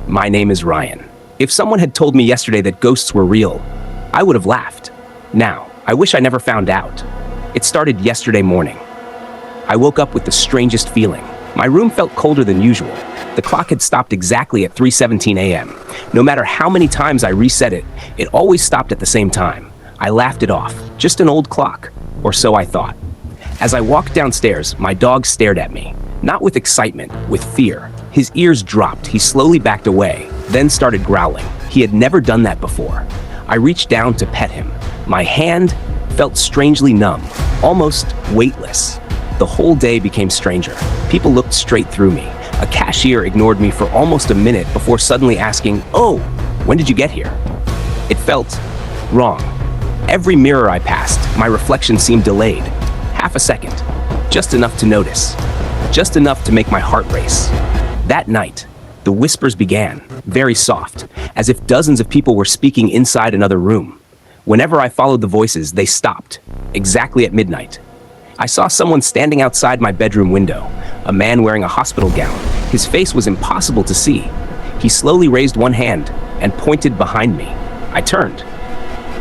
My name is Ryan. If someone had told me yesterday that ghosts were real, I would have laughed. Now, I wish I never found out. It started yesterday morning. I woke up with the strangest feeling. My room felt colder than usual. The clock had stopped exactly at 3:17 a.m. No matter how many times I reset it, it always stopped at the same time. I laughed it off. Just an old clock, or so I thought. As I walked downstairs, my dog stared at me. Not with excitement, with fear. His ears dropped. He slowly backed away, then started growling. He had never done that before. I reached down to pet him. My hand felt strangely numb, almost weightless. The whole day became stranger. People looked straight through me. A cashier ignored me for almost a minute before suddenly asking, "Oh, when did you get here?" It felt wrong. Every mirror I passed, my reflection seemed delayed. Half a second. Just enough to notice. Just enough to make my heart race. That night, the whispers began, very soft, as if dozens of people were speaking inside another room. Whenever I followed the voices, they stopped, exactly at midnight. I saw someone standing outside my bedroom window, a man wearing a hospital gown. His face was impossible to see. He slowly raised one hand and pointed behind me. I turned.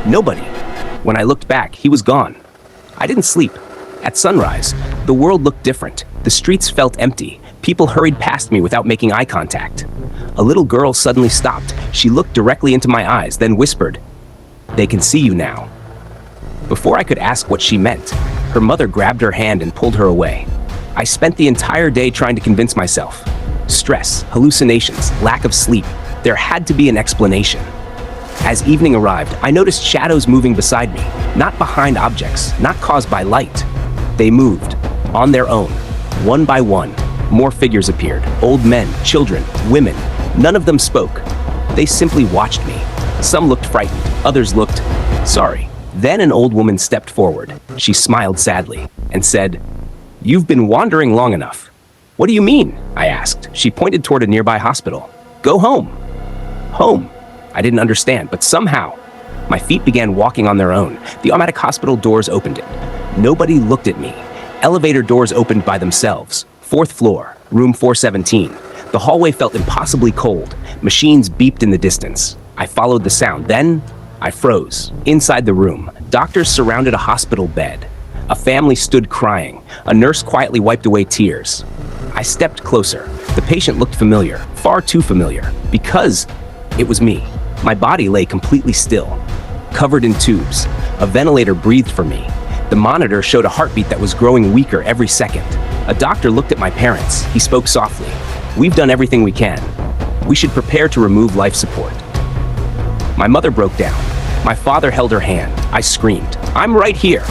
Nobody. When I looked back, he was gone. I didn't sleep. At sunrise, the world looked different. The streets felt empty. People hurried past me without making eye contact. A little girl suddenly stopped. She looked directly into my eyes, then whispered, "They can see you now." Before I could ask what she meant, her mother grabbed her hand and pulled her away. I spent the entire day trying to convince myself. Stress, hallucinations, lack of sleep. There had to be an explanation. As evening arrived, I noticed shadows moving beside me, not behind objects, not caused by light. They moved, on their own, one by one. More figures appeared, old men, children, women. None of them spoke. They simply watched me. Some looked frightened, others looked sorry. Then an old woman stepped forward. She smiled sadly and said, "You've been wandering long enough." "What do you mean?" I asked. She pointed toward a nearby hospital. "Go home." Home? I didn't understand, but somehow, my feet began walking on their own. The automatic hospital doors opened. Nobody looked at me. Elevator doors opened by themselves. 4th floor, room 417. The hallway felt impossibly cold. Machines beeped in the distance. I followed the sound. Then, I froze. Inside the room, doctors surrounded a hospital bed. A family stood crying. A nurse quietly wiped away tears. I stepped closer. The patient looked familiar, far too familiar, because it was me. My body lay completely still, covered in tubes. A ventilator breathed for me. The monitor showed a heartbeat that was growing weaker every second. A doctor looked at my parents. He spoke softly. "We've done everything we can. We should prepare to remove life support." My mother broke down. My father held her hand. I screamed, "I'm right here.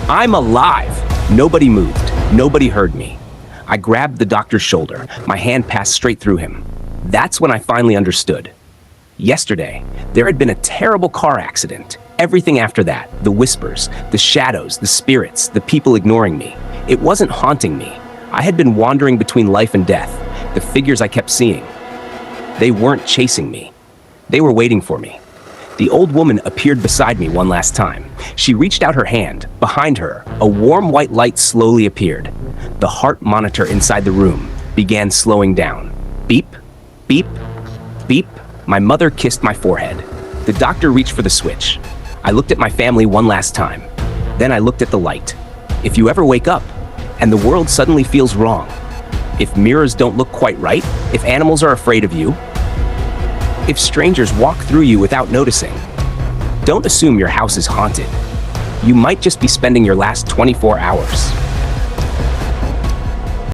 I'm alive." Nobody moved. Nobody heard me. I grabbed the doctor's shoulder. My hand passed straight through him. That's when I finally understood. Yesterday, there had been a terrible car accident. Everything after that, the whispers, the shadows, the spirits, the people ignoring me. It wasn't haunting me. I had been wandering between life and death. The figures I kept seeing. They weren't chasing me. They were waiting for me. The old woman appeared beside me one last time. She reached out her hand. Behind her, a warm white light slowly appeared. The heart monitor inside the room began slowing down. Beep, beep, beep. My mother kissed my forehead. The doctor reached for the switch. I looked at my family one last time. Then I looked at the light. If you ever wake up and the world suddenly feels wrong, if mirrors don't look quite right, if animals are afraid of you, if strangers walk through you without noticing, don't assume your house is haunted. You might just be spending your last 24 hours